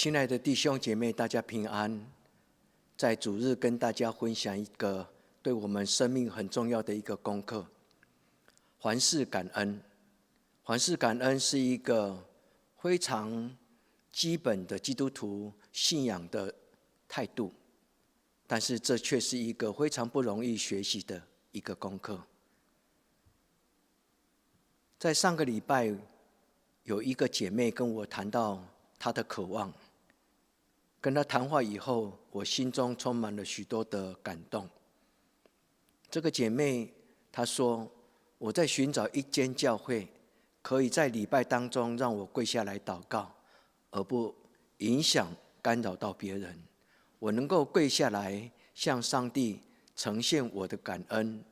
亲爱的弟兄姐妹，大家平安。在主日跟大家分享一个对我们生命很重要的一个功课：凡事感恩。凡事感恩是一个非常基本的基督徒信仰的态度，但是这却是一个非常不容易学习的一个功课。在上个礼拜，有一个姐妹跟我谈到她的渴望。跟她谈话以后，我心中充满了许多的感动。这个姐妹她说，我在寻找一间教会，可以在礼拜当中让我跪下来祷告，而不影响干扰到别人。我能够跪下来向上帝呈现我的感恩。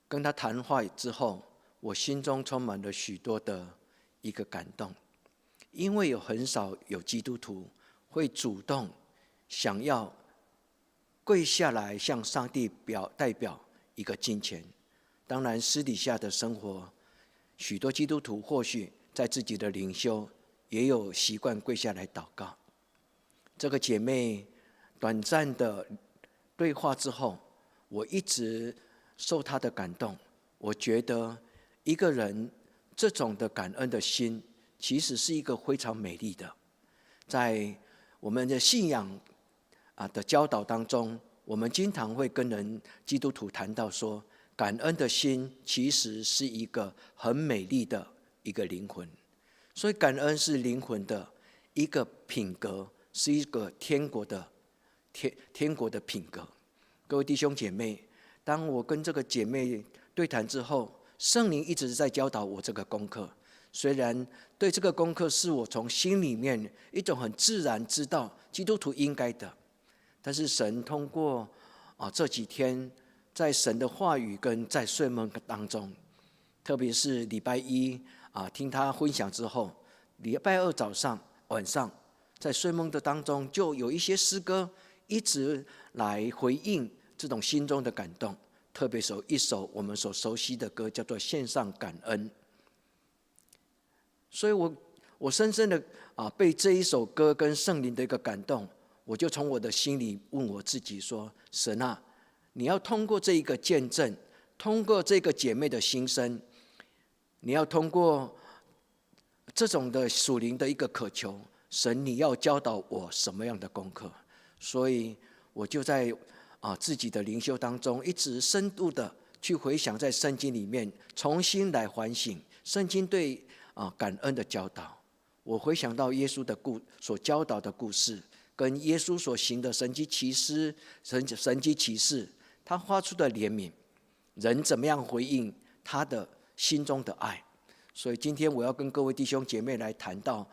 跟她谈话之后，我心中充满了许多的一个感动，因为很少有基督徒会主动想要跪下来向上帝代表一个金钱。当然私底下的生活，许多基督徒或许在自己的灵修也有习惯跪下来祷告。这个姐妹短暂的对话之后，我一直受她的感动。我觉得一个人这种的感恩的心，其实是一个非常美丽的。在我们的信仰的教导当中，我们经常会跟基督徒谈到说，感恩的心其实是一个很美丽的一个灵魂。所以感恩是灵魂的一个品格，是一个天国的品格。各位弟兄姐妹，当我跟这个姐妹对谈之后，圣灵一直在教导我这个功课。虽然对这个功课是我从心里面一种很自然知道基督徒应该的，但是神通过这几天在神的话语跟在睡梦当中，特别是礼拜一听他分享之后，礼拜二晚上在睡梦的当中，就有一些诗歌一直来回应这种心中的感动。特别是一首我们所熟悉的歌，叫做《献上感恩》。所以我深深的被这一首歌跟圣灵的一个感动，我就从我的心里问我自己说：神啊，你要通过这一个见证，通过这个姐妹的心声，你要通过这种的属灵的一个渴求，神你要教导我什么样的功课？所以我就在自己的灵修当中，一直深度的去回想在圣经里面，重新来反省圣经对感恩的教导。我回想到耶稣的所教导的故事，跟耶稣所行的神迹奇事，他发出的怜悯，人怎么样回应他的心中的爱。所以今天我要跟各位弟兄姐妹来谈到，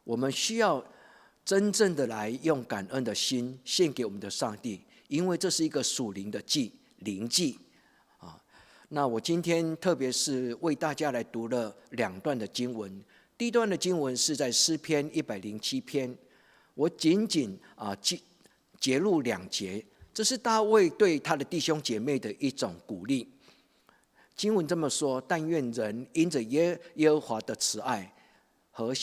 我们需要真正的来用感恩的心献给我们的上帝，因为这是一个属灵的灵祭。那我今天特别是为大家来读了2段的经文。第一段的经文是在诗篇107篇，我仅截录2节，这是大卫对他的弟兄姐妹的一种鼓励。经文这么说：但愿人因着耶和华的慈爱和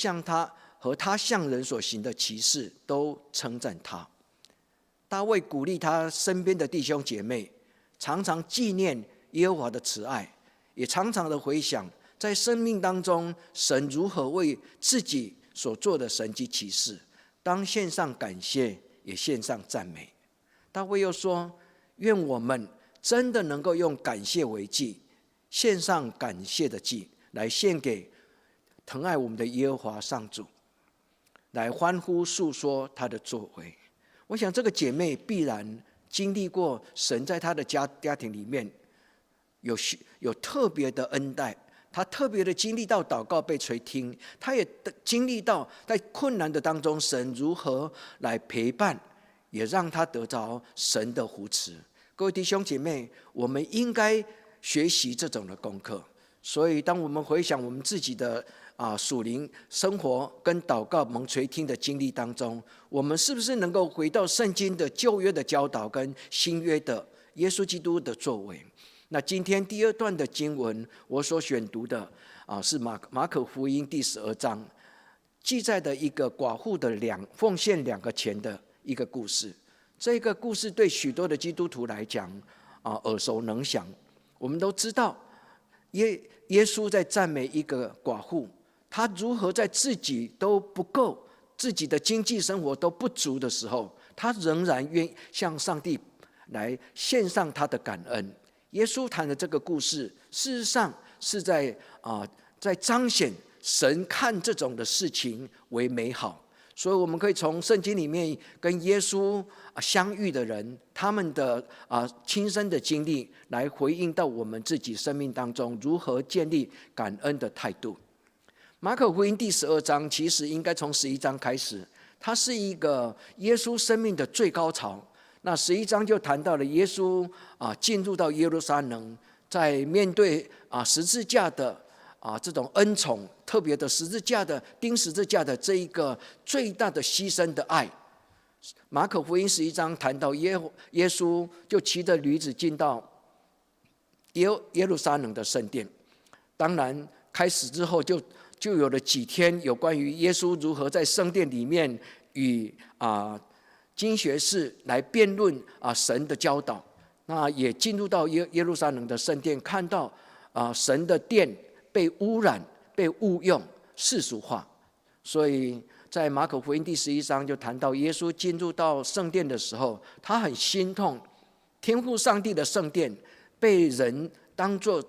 他向人所行的奇事，都称赞他。大卫鼓励他身边的弟兄姐妹，常常纪念耶和华的慈爱，也常常的回想在生命当中神如何为自己所做的神迹奇事，当献上感谢，也献上赞美。大卫又说：愿我们真的能够用感谢为祭，献上感谢的祭，来献给疼爱我们的耶和华上主，来欢呼诉说他的作为。我想这个姐妹必然经历过神在她的家庭里面有特别的恩待，她特别的经历到祷告被垂听，她也经历到在困难的当中神如何来陪伴，也让她得着神的扶持。各位弟兄姐妹，我们应该学习这种的功课。所以当我们回想我们自己的属灵生活跟祷告蒙垂听的经历当中，我们是不是能够回到圣经的旧约的教导跟新约的耶稣基督的作为？那今天第2段的经文，我所选读的是马可福音第12章，记载的一个寡妇的奉献2个钱的一个故事。这个故事对许多的基督徒来讲耳熟能详。我们都知道耶稣在赞美一个寡妇，他如何在自己都不够，自己的经济生活都不足的时候，他仍然愿向上帝来献上他的感恩。耶稣谈的这个故事，事实上是在彰显神看这种的事情为美好。所以我们可以从圣经里面跟耶稣相遇的人，他们的亲身的经历，来回应到我们自己生命当中如何建立感恩的态度。马可福音第12章其实应该从11章开始，它是一个耶稣生命的最高潮。那11章就谈到了耶稣进入到耶路撒冷，在面对十字架的这种恩宠，特别的钉十字架的这一个最大的牺牲的爱。马可福音11章谈到耶稣就骑着驴子进到耶路撒冷的圣殿。当然开始之后就有了几天有关于耶稣如何在圣殿里面与经学士来辩论神的教导。那也进入到耶路撒冷的圣殿，看到神的殿被污染、被误用、世俗化。所以在马可福音第11章就谈到耶稣进入到圣殿的时候，他很心痛，天父上帝的圣殿被人当作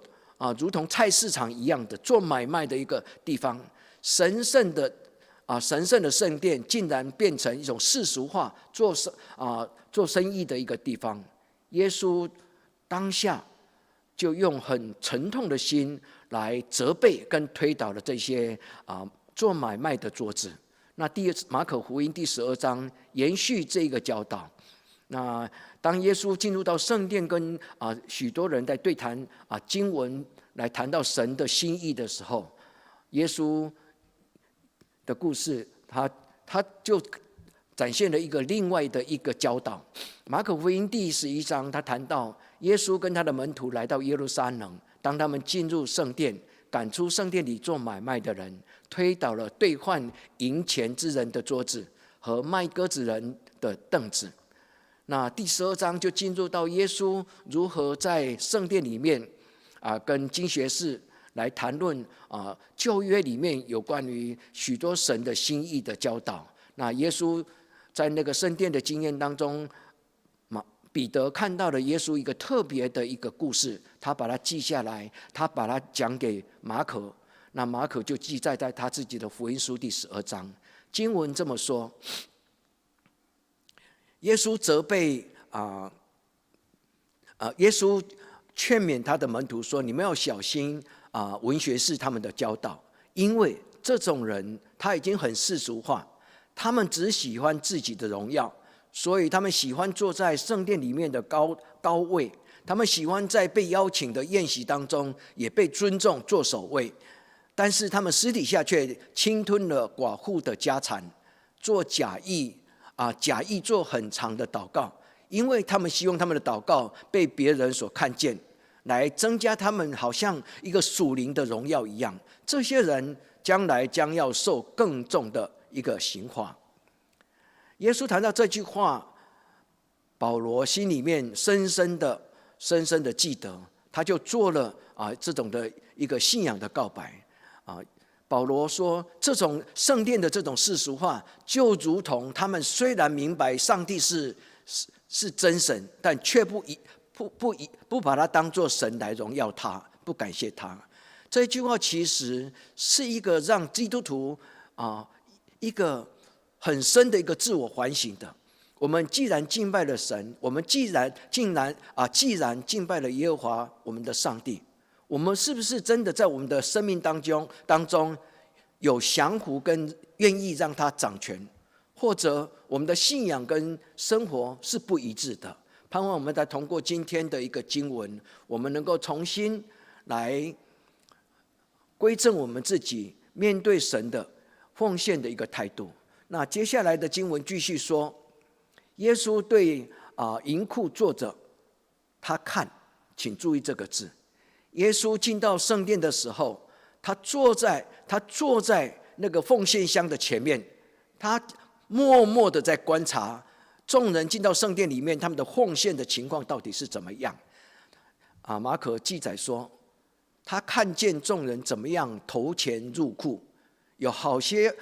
如同菜市场一样的做买卖的一个地方，神圣的圣殿竟然变成一种世俗化做生意的一个地方。耶稣当下就用很沉痛的心来责备跟推倒了这些做买卖的桌子。那马可福音第12章延续这个教导。那当耶稣进入到圣殿，跟许多人在对谈经文，来谈到神的心意的时候，耶稣的故事，他就展现了另外的一个教导。马可福音第11章，他谈到耶稣跟他的门徒来到耶路撒冷，当他们进入圣殿，赶出圣殿里做买卖的人，推倒了兑换银钱之人的桌子和卖鸽子人的凳子。那第12章就进入到耶稣如何在圣殿里面跟经学士来谈论旧约里面有关于许多神的心意的教导。那耶稣在那个圣殿的经验当中，彼得看到了耶稣一个特别的一个故事，他把它记下来，他把它讲给马可。那马可就记载在他自己的福音书第12章。经文这么说：耶稣责备耶稣劝勉他的门徒说：“你们要小心文学士他们的教导，因为这种人他已经很世俗化，他们只喜欢自己的荣耀，所以他们喜欢坐在圣殿里面的高位，他们喜欢在被邀请的宴席当中也被尊重做首位，但是他们私底下却侵吞了寡妇的家产，做假意做很长的祷告，因为他们希望他们的祷告被别人所看见，来增加他们好像一个属灵的荣耀一样。这些人将来将要受更重的一个刑罚。”耶稣谈到这句话，保罗心里面深深的记得，他就做了这种的一个信仰的告白。保罗说，这种圣殿的这种世俗化，就如同他们虽然明白上帝是真神，但却不把他当作神来荣耀他，不感谢他。这句话其实是一个让基督徒一个很深的一个自我反省的。我们既然敬拜了神，我们既然敬拜了耶和华我们的上帝，我们是不是真的在我们的生命当中有降服跟愿意让他掌权，或者我们的信仰跟生活是不一致的？盼望我们在通过今天的一个经文，我们能够重新来归正我们自己面对神的奉献的一个态度。那接下来的经文继续说，耶稣对银库坐着，他看，请注意这个字。耶稣进到圣殿的时候，他坐在那个奉献箱的前面，他默默的在观察众人进到圣殿里面，他们的奉献的情况到底是怎么样。马可记载说，他看见众人怎么样投钱入库，有好些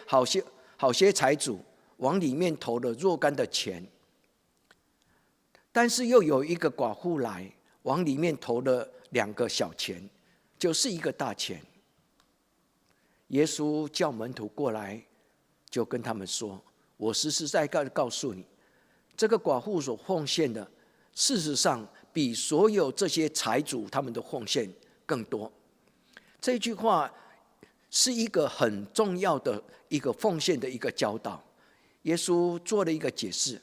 财主往里面投了若干的钱，但是又有一个寡妇来往里面投了2个小钱，就是1个大钱。耶稣叫门徒过来，就跟他们说，我实实在在告诉你，这个寡妇所奉献的，事实上比所有这些财主他们的奉献更多。这句话是一个很重要的一个奉献的一个教导。耶稣做了一个解释，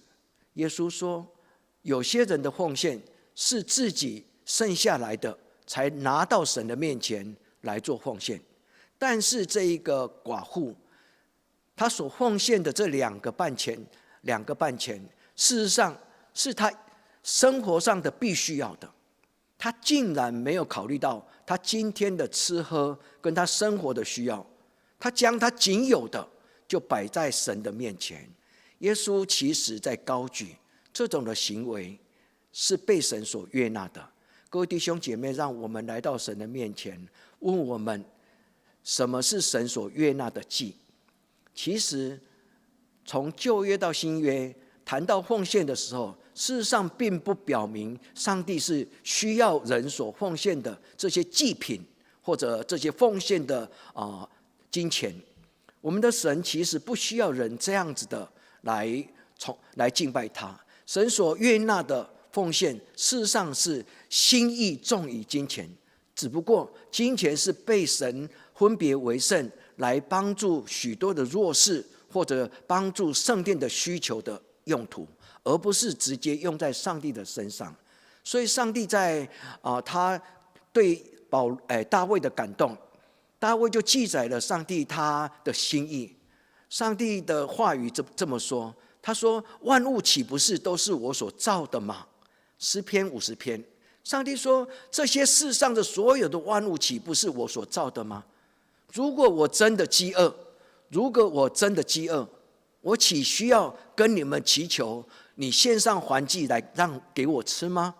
耶稣说，有些人的奉献是自己剩下来的，才拿到神的面前来做奉献。但是这一个寡妇，她所奉献的这2个半钱，事实上是她生活上的必须要的。她竟然没有考虑到她今天的吃喝跟她生活的需要，她将她仅有的就摆在神的面前。耶稣其实在高举这种的行为是被神所悦纳的。各位弟兄姐妹，让我们来到神的面前，问我们什么是神所悦纳的祭？其实从旧约到新约谈到奉献的时候，事实上并不表明上帝是需要人所奉献的这些祭品，或者这些奉献的金钱。我们的神其实不需要人这样子的来敬拜他。神所悦纳的奉献，事实上是心意重于金钱，只不过金钱是被神分别为圣，来帮助许多的弱势，或者帮助圣殿的需求的用途，而不是直接用在上帝的身上。所以上帝在他对大卫的感动，大卫就记载了上帝他的心意。上帝的话语这么说，他说，万物岂不是都是我所造的吗？诗篇50篇，上帝说，这些世上的所有的万物岂不是我所造的吗？如果我真的饥饿，我岂需要跟你们祈求，你献上燔祭来让给我吃吗？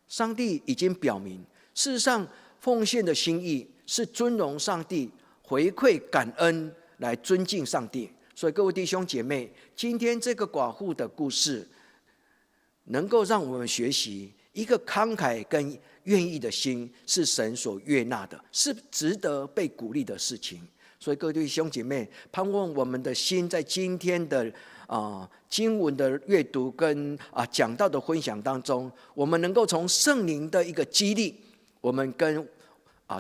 上帝已经表明，事实上奉献的心意是尊荣上帝，回馈感恩，来尊敬上帝。所以各位弟兄姐妹，今天这个寡妇的故事能够让我们学习，一个慷慨跟愿意的心是神所悦纳的，是值得被鼓励的事情。所以各位弟兄姐妹，盼望我们的心在今天的经文的阅读跟讲道的分享当中，我们能够从圣灵的一个激励，我们跟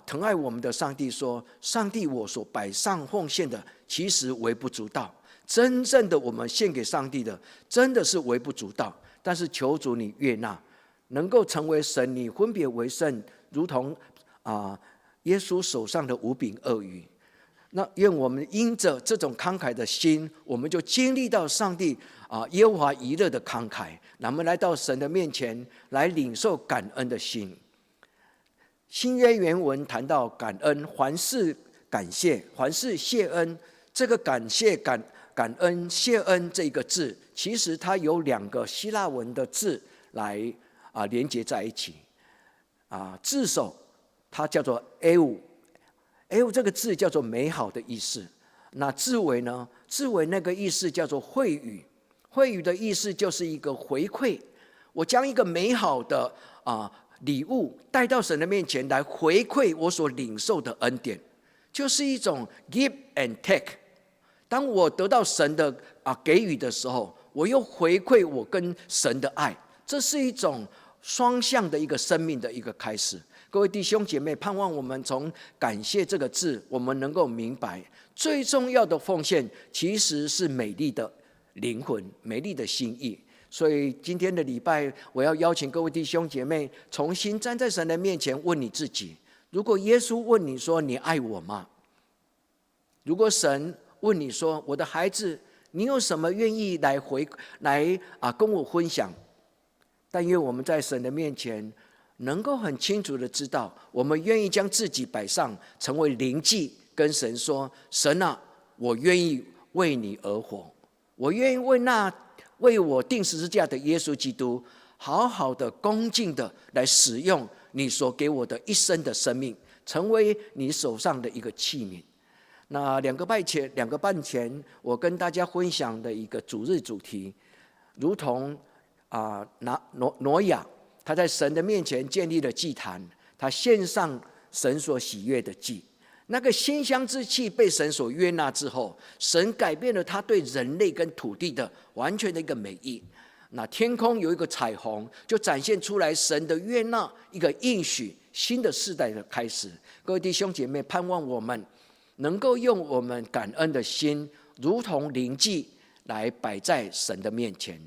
疼爱我们的上帝说，上帝，我所摆上奉献的其实微不足道，真正的我们献给上帝的真的是微不足道，但是求主你悦纳，能够成为神你分别为圣，如同耶稣手上的5饼2鱼。那愿我们因着这种慷慨的心，我们就经历到上帝耶和华以勒的慷慨，那么来到神的面前，来领受感恩的心。新约原文谈到感恩，凡事感谢，凡事谢恩。这个感谢、感恩、谢恩这个字，其实它有2个希腊文的字来连接在一起。字首它叫做 eu 这个字叫做美好的意思。那字尾呢？字尾那个意思叫做惠语，惠语的意思就是一个回馈。我将一个美好的礼物带到神的面前来回馈我所领受的恩典，就是一种 give and take。 当我得到神的给予的时候，我又回馈我跟神的爱，这是一种双向的一个生命的一个开始。各位弟兄姐妹，盼望我们从感谢这个字，我们能够明白，最重要的奉献其实是美丽的灵魂，美丽的心意。所以今天的礼拜，我要邀请各位弟兄姐妹重新站在神的面前，问你自己：如果耶稣问你说你爱我吗？如果神问你说我的孩子，你有什么愿意来跟我分享？但愿我们在神的面前能够很清楚的知道，我们愿意将自己摆上，成为灵祭，跟神说：神啊，我愿意为你而活，我愿意为我钉十字架的耶稣基督，好好的恭敬的来使用你所给我的一生的生命，成为你手上的一个器皿。那2个半前，我跟大家分享的一个主日主题，如同挪亚，他在神的面前建立了祭坛，他献上神所喜悦的祭。那个馨香之气被神所悦纳之后，神改变了他对人类跟土地的完全的一个美意。那天空有一个彩虹，就展现出来神的悦纳，一个应许新的世代的开始。各位弟兄姐妹，盼望我们能够用我们感恩的心，如同灵祭来摆在神的面前。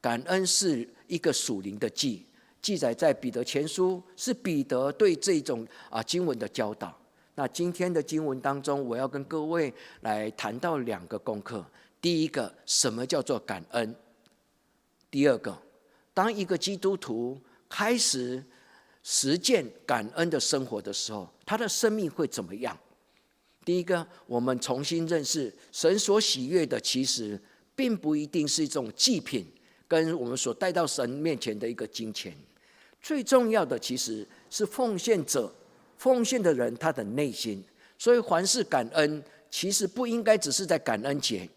感恩是一个属灵的祭，记载在彼得前书，是彼得对这种经文的教导。那今天的经文当中，我要跟各位来谈到2个功课。第一个，什么叫做感恩？第二个，当一个基督徒开始实践感恩的生活的时候，他的生命会怎么样？第一个，我们重新认识神所喜悦的，其实并不一定是一种祭品，跟我们所带到神面前的一个金钱。最重要的其实是奉献的人他的内心。所以凡事感恩，其实不应该只是在感恩节，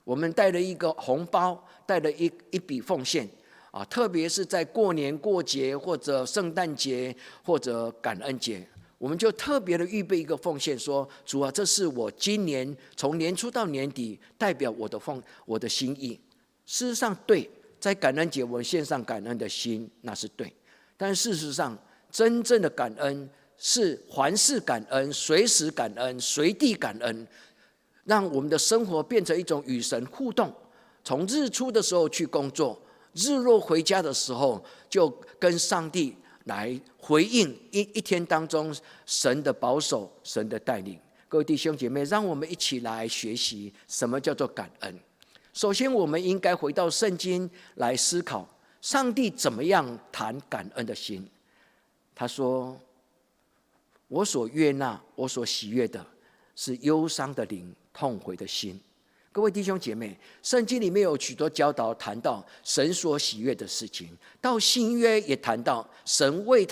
我们带了一个红包，带了一笔奉献特别是在过年过节或者圣诞节或者感恩节，我们就特别的预备一个奉献，说主啊，这是我今年从年初到年底代表我的心意。事实上对，在感恩节我们献上感恩的心，那是对。但事实上真正的感恩是凡事感恩，随时感恩，随地感恩，让我们的生活变成一种与神互动。从日出的时候去工作，日落回家的时候就跟上帝来回应一天当中神的保守，神的带领。各位弟兄姐妹，让我们一起来学习什么叫做感恩。首先我们应该回到圣经来思考，上帝怎么样谈感恩的心。他说，我所悦纳，我所喜悦的是忧伤的灵，痛悔的心。各位弟兄姐妹，圣经里面有许多教导谈到神所喜悦的事情，到新约也谈到神为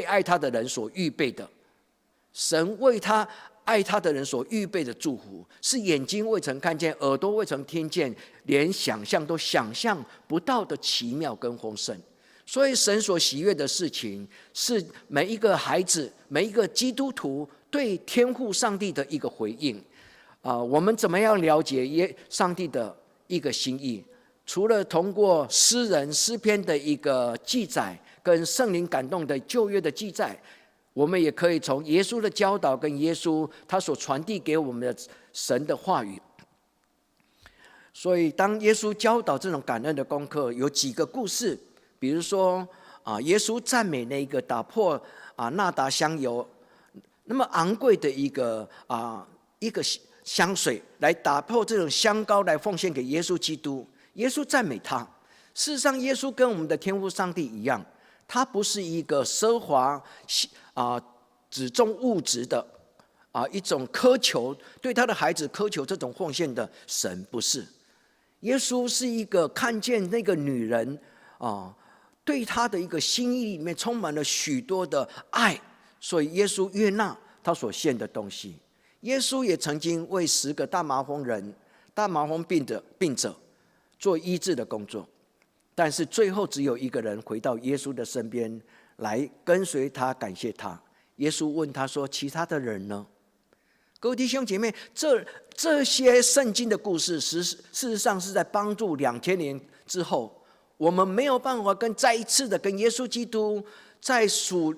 爱他的人所预备的，神为爱他的人所预备的祝福，是眼睛未曾看见，耳朵未曾听见，连想象都想象不到的奇妙跟丰盛。所以神所喜悦的事情，是每一个孩子，每一个基督徒对天父上帝的一个回应。我们怎么样了解上帝的一个心意？除了通过诗篇的一个记载，跟圣灵感动的旧约的记载，我们也可以从耶稣的教导跟耶稣他所传递给我们的神的话语。所以当耶稣教导这种感恩的功课，有几个故事，比如说耶稣赞美那个打破纳达香油那么昂贵的一个香水，来打破这种香膏，来奉献给耶稣基督。耶稣赞美他。事实上，耶稣跟我们的天父上帝一样，他不是一个奢华只重物质的一种苛求，对他的孩子苛求这种奉献的神，不是。耶稣是一个看见那个女人对他的一个心意里面充满了许多的爱，所以耶稣悦纳他所献的东西。耶稣也曾经为10个大麻风病者做医治的工作，但是最后只有一个人回到耶稣的身边来跟随他，感谢他。耶稣问他说，其他的人呢？各位弟兄姐妹，这些圣经的故事事实上是在帮助2000年之后，我们没有办法再一次的跟耶稣基督在属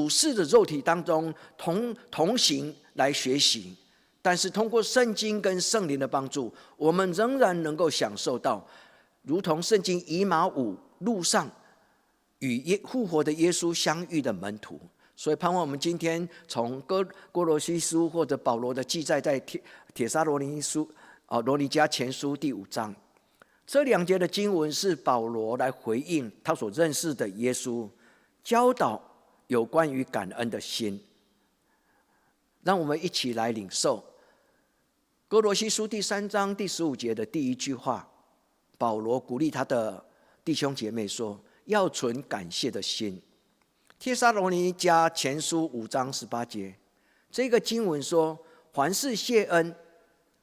世的肉体当中同行来学习，但是通过圣经跟圣灵的帮助，我们仍然能够享受到如同圣经以马忤路上与复活的耶稣相遇的门徒。所以盼望我们今天从哥罗西书或者保罗的记载，在帖撒罗尼迦前书第5章，这2节的经文是保罗来回应他所认识的耶稣，教导有关于感恩的心。让我们一起来领受哥罗西书第3章第15节的第一句话，保罗鼓励他的弟兄姐妹说，要存感谢的心。帖撒罗尼迦前书5章18节，这个经文说，凡事谢恩，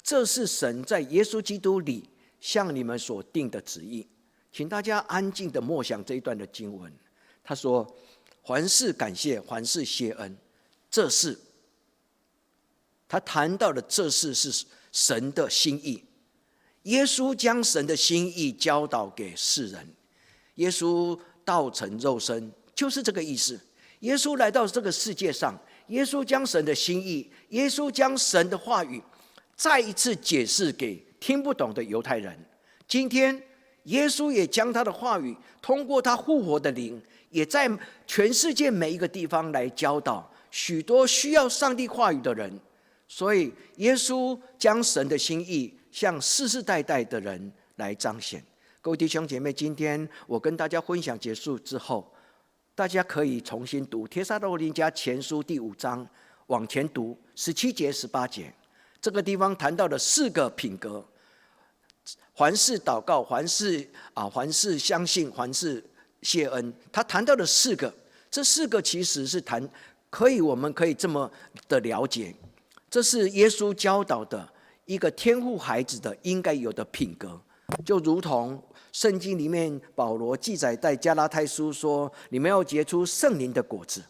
这是神在耶稣基督里向你们所定的旨意。请大家安静的默想这一段的经文。他说，凡事感谢，凡事谢恩，这是他谈到的，这是神的心意。耶稣将神的心意教导给世人，耶稣道成肉身，就是这个意思。耶稣来到这个世界上，耶稣将神的心意，耶稣将神的话语再一次解释给听不懂的犹太人。今天耶稣也将他的话语通过他复活的灵，也在全世界每一个地方来教导许多需要上帝话语的人。所以耶稣将神的心意向世世代代的人来彰显。各位弟兄姐妹，今天我跟大家分享结束之后，大家可以重新读帖撒罗尼迦前书第5章，往前读17节18节，这个地方谈到的4个品格：凡事祷告，凡事相信，凡事谢恩。他谈到的4个，这4个其实是我们可以这么的了解，这是耶稣教导的一个天父孩子的应该有的品格，就如同圣经里面保罗记载在加拉太书说，你们要结出圣灵的果子。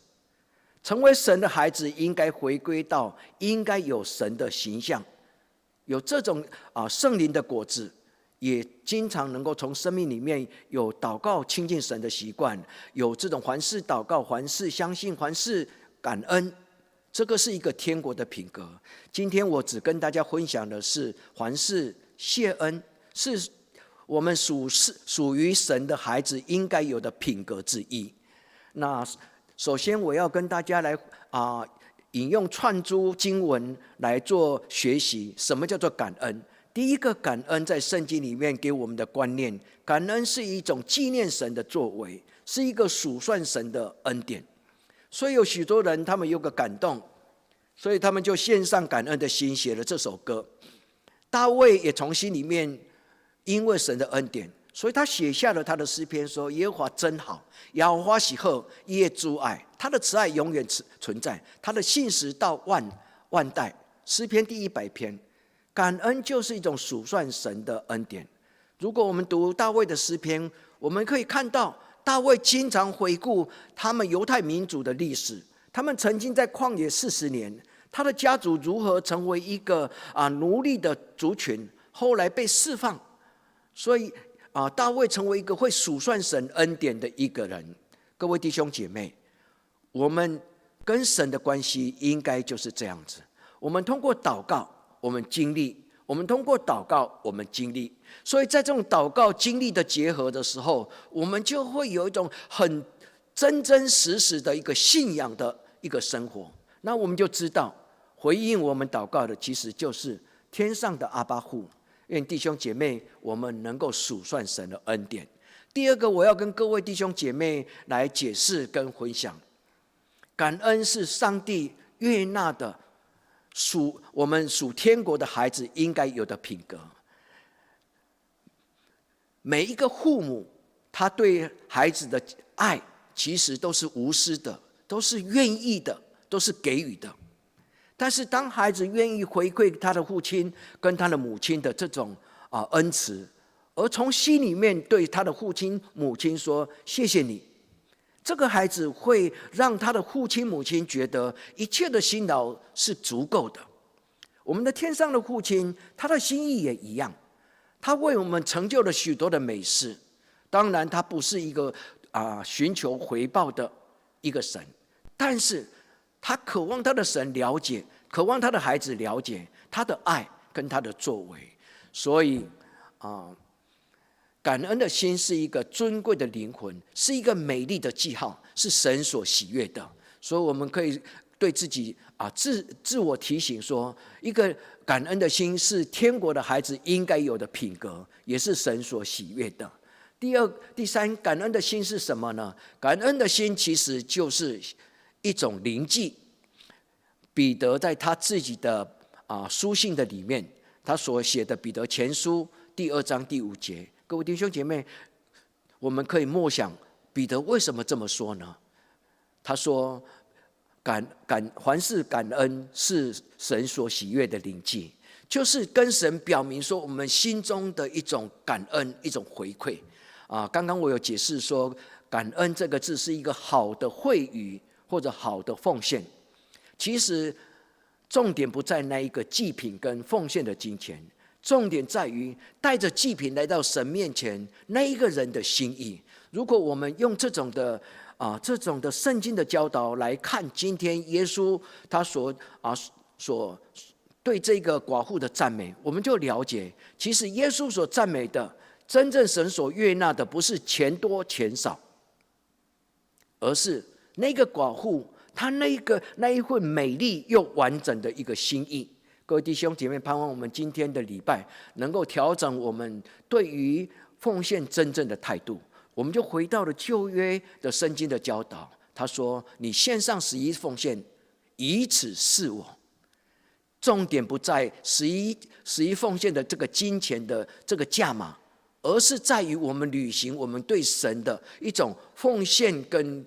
成为神的孩子应该回归到应该有神的形象，有这种圣灵的果子，也经常能够从生命里面有祷告亲近神的习惯，有这种凡事祷告，凡事相信，凡事感恩，这个是一个天国的品格。今天我只跟大家分享的是凡事谢恩，是我们属于神的孩子应该有的品格之一。那首先我要跟大家来引用串珠经文来做学习，什么叫做感恩？第一个，感恩在圣经里面给我们的观念，感恩是一种纪念神的作为，是一个数算神的恩典。所以有许多人他们有个感动，所以他们就献上感恩的心，写了这首歌。大卫也从心里面因为神的恩典，所以他写下了他的诗篇，说耶和华真好，耶和华喜贺，耶诸爱，他的慈爱永远存在，他的信实到万代。诗篇第100篇，感恩就是一种数算神的恩典。如果我们读大卫的诗篇，我们可以看到大卫经常回顾他们犹太民族的历史，他们曾经在旷野40年，他的家族如何成为一个奴隶的族群，后来被释放。所以大卫成为一个会数算神恩典的一个人。各位弟兄姐妹，我们跟神的关系应该就是这样子。我们通过祷告，我们经历；我们通过祷告，我们经历。所以在这种祷告经历的结合的时候，我们就会有一种很真真实实的一个信仰的一个生活。那我们就知道，回应我们祷告的其实就是天上的阿爸父。愿弟兄姐妹，我们能够数算神的恩典。第二个，我要跟各位弟兄姐妹来解释跟分享，感恩是上帝悦纳的我们属天国的孩子应该有的品格。每一个父母，他对孩子的爱其实都是无私的，都是愿意的，都是给予的。但是当孩子愿意回馈他的父亲跟他的母亲的这种恩慈，而从心里面对他的父亲母亲说谢谢你，这个孩子会让他的父亲母亲觉得一切的辛劳是足够的。我们的天上的父亲，他的心意也一样，他为我们成就了许多的美事。当然他不是一个寻求回报的一个神，但是他渴望他的神了解，渴望他的孩子了解他的爱跟他的作为。所以感恩的心是一个尊贵的灵魂，是一个美丽的记号，是神所喜悦的。所以我们可以对自己自我提醒说，一个感恩的心是天国的孩子应该有的品格，也是神所喜悦的。第二、第三，感恩的心是什么呢？感恩的心其实就是一种灵祭。彼得在他自己的书信的里面，他所写的彼得前书第2章第5节。各位弟兄姐妹，我们可以默想彼得为什么这么说呢？他说凡事感恩是神所喜悦的灵祭，就是跟神表明说我们心中的一种感恩，一种回馈。刚刚我有解释说，感恩这个字是一个好的惠语或者好的奉献。其实重点不在那一个祭品跟奉献的金钱，重点在于带着祭品来到神面前那一个人的心意。如果我们用这种的圣经的教导来看今天耶稣他所对这个寡妇的赞美，我们就了解，其实耶稣所赞美的，真正神所悦纳的，不是钱多钱少，而是那个寡妇她那一份美丽又完整的一个心意。各位弟兄姐妹，盼望我们今天的礼拜能够调整我们对于奉献真正的态度。我们就回到了旧约的圣经的教导，他说：“你献上11奉献，以此示我。”重点不在11奉献的这个金钱的这个价码，而是在于我们履行我们对神的一种奉献跟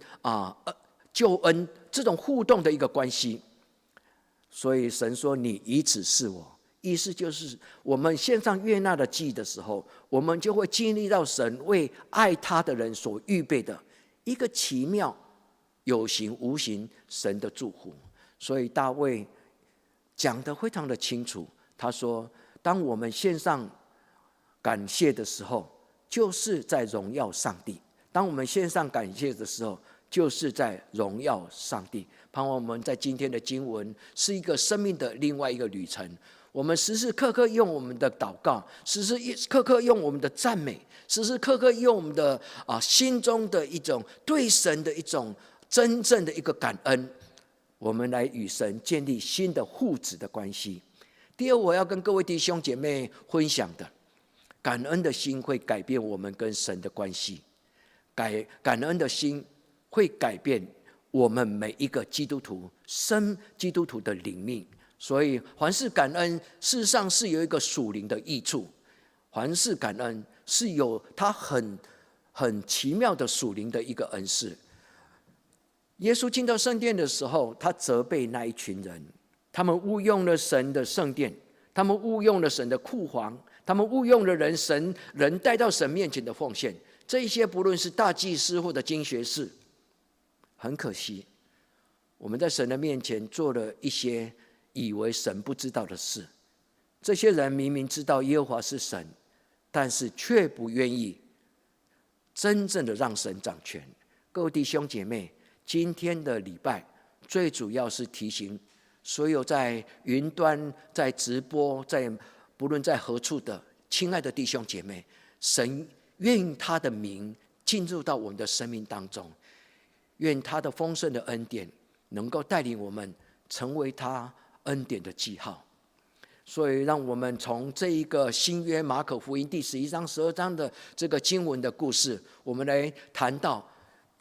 救恩这种互动的一个关系。所以神说：“你以此示我。”意思就是我们献上悦纳的祭的时候，我们就会经历到神为爱他的人所预备的一个奇妙有形无形神的祝福。所以大卫讲得非常的清楚，他说：当我们献上感谢的时候，就是在荣耀上帝；当我们献上感谢的时候，就是在荣耀上帝。盼望我们在今天的经文是一个生命的另外一个旅程。我们时时刻刻用我们的祷告，时时刻刻用我们的赞美，时时刻刻用我们的心中的一种对神的一种真正的一个感恩，我们来与神建立新的互质的关系。第二，我要跟各位弟兄姐妹分享的，感恩的心会改变我们跟神的关系，感恩的心会改变我们每一个基督徒的灵命。所以凡事感恩事实上是有一个属灵的益处，凡事感恩是有它很奇妙的属灵的一个恩赐。耶稣进到圣殿的时候，他责备那一群人，他们误用了神的圣殿，他们误用了神的库房，他们误用了人带到神面前的奉献，这一些不论是大祭司或者经学士，很可惜我们在神的面前做了一些以为神不知道的事。这些人明明知道耶和华是神，但是却不愿意真正的让神掌权。各位弟兄姐妹，今天的礼拜最主要是提醒所有在云端、在直播、不论在何处的亲爱的弟兄姐妹，神愿他的名进入到我们的生命当中，愿他的丰盛的恩典能够带领我们成为他恩典的记号。所以让我们从这一个新约马可福音第11章12章的这个经文的故事，我们来谈到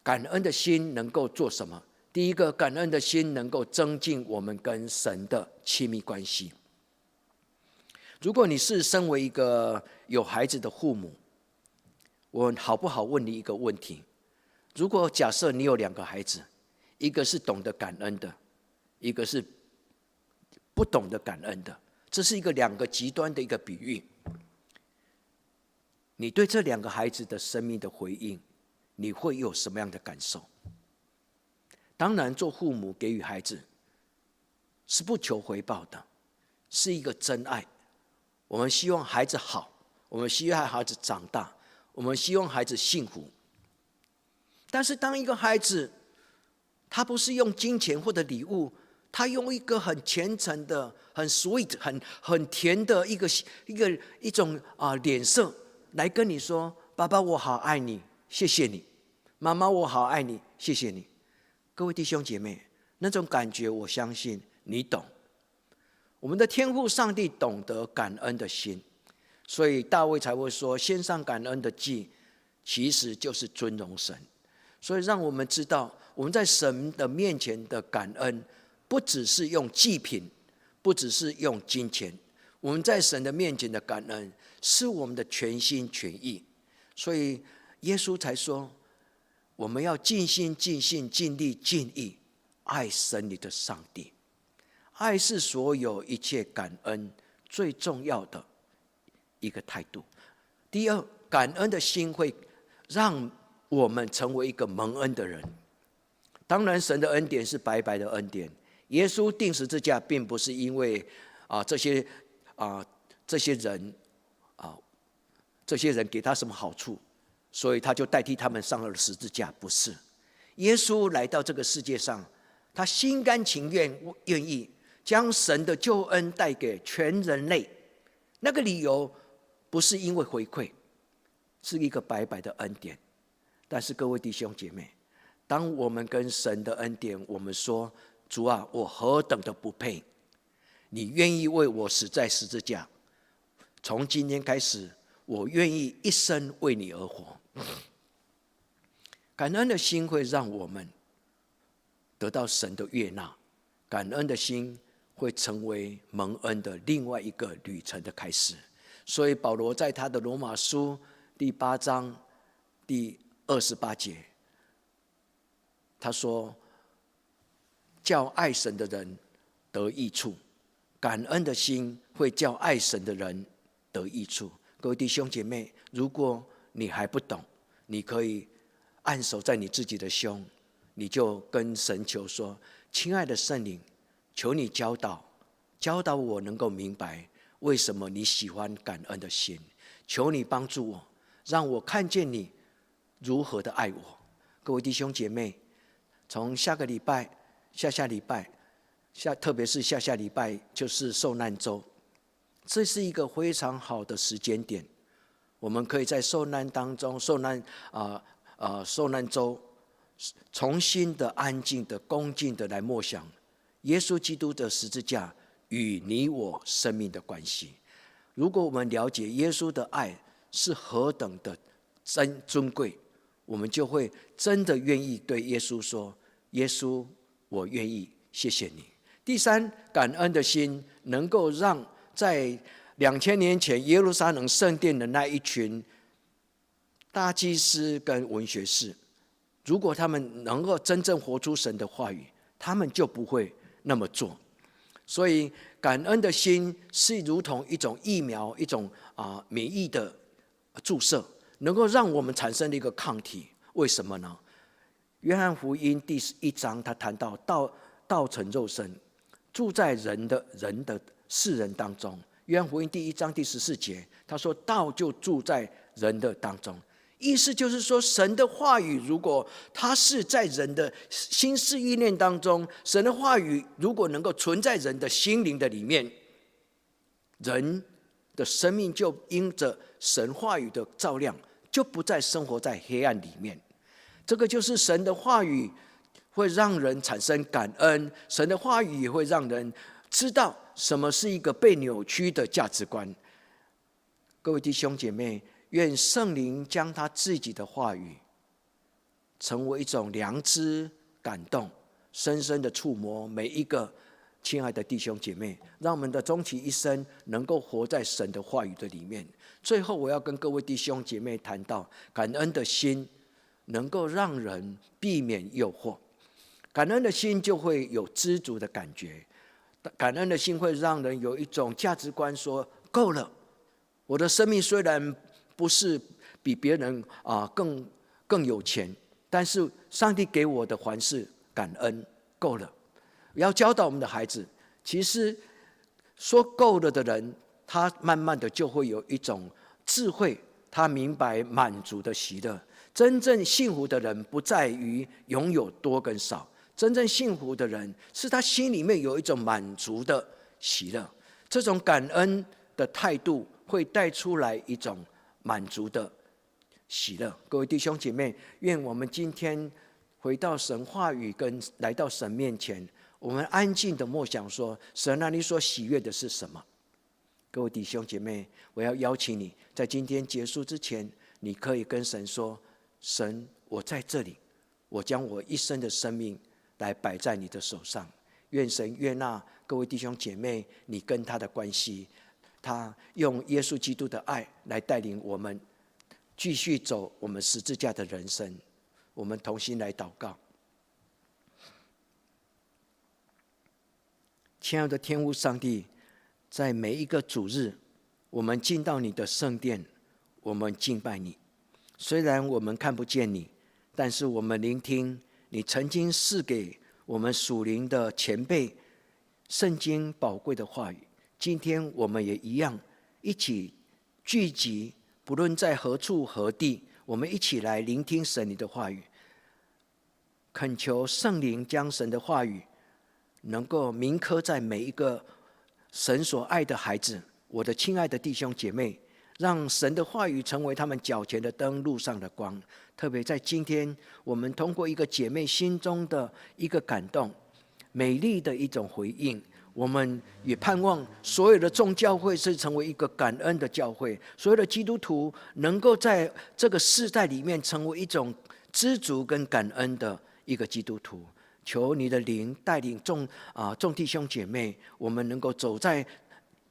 感恩的心能够做什么。第一个，感恩的心能够增进我们跟神的亲密关系。如果你是身为一个有孩子的父母，我好不好问你一个问题？如果假设你有2个孩子，一个是懂得感恩的，一个是不懂得感恩的，这是2个极端的一个比喻。你对这2个孩子的生命的回应，你会有什么样的感受？当然，做父母给予孩子是不求回报的，是一个真爱。我们希望孩子好，我们希望孩子长大，我们希望孩子幸福。但是当一个孩子他不是用金钱或者礼物，他用一个很虔诚的、很 sweet、很甜的一种脸色来跟你说：“爸爸，我好爱你，谢谢你；妈妈，我好爱你，谢谢你。”各位弟兄姐妹，那种感觉，我相信你懂。我们的天父上帝懂得感恩的心，所以大卫才会说：“献上感恩的祭，其实就是尊荣神。”所以让我们知道，我们在神的面前的感恩，不只是用祭品，不只是用金钱，我们在神的面前的感恩是我们的全心全意，所以耶稣才说，我们要尽心尽性尽力尽意爱神你的上帝。爱是所有一切感恩最重要的一个态度。第二，感恩的心会让我们成为一个蒙恩的人。当然神的恩典是白白的恩典，耶稣钉十字架并不是因为这些人给他什么好处，所以他就代替他们上了十字架，不是。耶稣来到这个世界上，他心甘情愿愿意将神的救恩带给全人类，那个理由不是因为回馈，是一个白白的恩典。但是各位弟兄姐妹，当我们跟神的恩典，我们说，主啊，我何等的不配，你愿意为我死在十字架，从今天开始，我愿意一生为你而活。感恩的心会让我们得到神的悦纳，感恩的心会成为蒙恩的另外一个旅程的开始。所以保罗在他的罗马书第8章第28节，他说，叫爱神的人得益处，感恩的心会叫爱神的人得益处。各位弟兄姐妹，如果你还不懂，你可以按手在你自己的胸，你就跟神求说，亲爱的圣灵，求你教导我能够明白为什么你喜欢感恩的心，求你帮助我，让我看见你如何的爱我。各位弟兄姐妹，从下个礼拜、下礼拜，特别是下礼拜就是受难周，这是一个非常好的时间点，我们可以在受难当中、受难周，重新的、安静的、恭敬的来默想耶稣基督的十字架与你我生命的关系。如果我们了解耶稣的爱是何等的尊贵，我们就会真的愿意对耶稣说，耶稣，我愿意，谢谢你。第三，感恩的心能够让在2000年前耶路撒冷圣殿的那一群大祭司跟文学士，如果他们能够真正活出神的话语，他们就不会那么做。所以感恩的心是如同一种疫苗，一种免疫的注射，能够让我们产生的一个抗体。为什么呢？约翰福音第1章他谈到道成肉身，住在世人当中。约翰福音第1章第14节，他说道就住在人的当中。意思就是说，神的话语如果它是在人的心思意念当中，神的话语如果能够存在人的心灵的里面，人的生命就因着神话语的照亮，就不再生活在黑暗里面。这个就是神的话语会让人产生感恩，神的话语也会让人知道什么是一个被扭曲的价值观。各位弟兄姐妹，愿圣灵将他自己的话语成为一种良知感动，深深的触摸每一个亲爱的弟兄姐妹，让我们的终其一生能够活在神的话语的里面。最后我要跟各位弟兄姐妹谈到，感恩的心能够让人避免诱惑，感恩的心就会有知足的感觉，感恩的心会让人有一种价值观，说够了，我的生命虽然不是比别人更有钱，但是上帝给我的还是感恩，够了。要教导我们的孩子，其实说够了的人，他慢慢的就会有一种智慧，他明白满足的喜乐。真正幸福的人不在于拥有多跟少，真正幸福的人是他心里面有一种满足的喜乐。这种感恩的态度会带出来一种满足的喜乐。各位弟兄姐妹，愿我们今天回到神话语跟来到神面前，我们安静的默想说，神啊，你所喜悦的是什么？各位弟兄姐妹，我要邀请你在今天结束之前，你可以跟神说，神，我在这里，我将我一生的生命来摆在你的手上。愿神悦纳各位弟兄姐妹你跟他的关系，他用耶稣基督的爱来带领我们继续走我们十字架的人生。我们同心来祷告。亲爱的天父上帝，在每一个主日，我们进到你的圣殿，我们敬拜你。虽然我们看不见你，但是我们聆听你曾经赐给我们属灵的前辈圣经宝贵的话语。今天我们也一样，一起聚集，不论在何处何地，我们一起来聆听神你的话语，恳求圣灵将神的话语能够铭刻在每一个神所爱的孩子，我的亲爱的弟兄姐妹，让神的话语成为他们脚前的灯，路上的光。特别在今天，我们通过一个姐妹心中的一个感动，美丽的一种回应，我们也盼望所有的众教会是成为一个感恩的教会，所有的基督徒能够在这个世代里面成为一种知足跟感恩的一个基督徒。求你的灵带领众弟兄姐妹，我们能够走在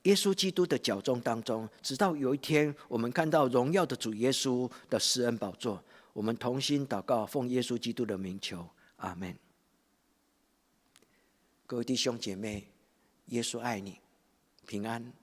耶稣基督的脚中当中，直到有一天我们看到荣耀的主耶稣的施恩宝座。我们同心祷告，奉耶稣基督的名求，阿们。各位弟兄姐妹，耶稣爱你，平安。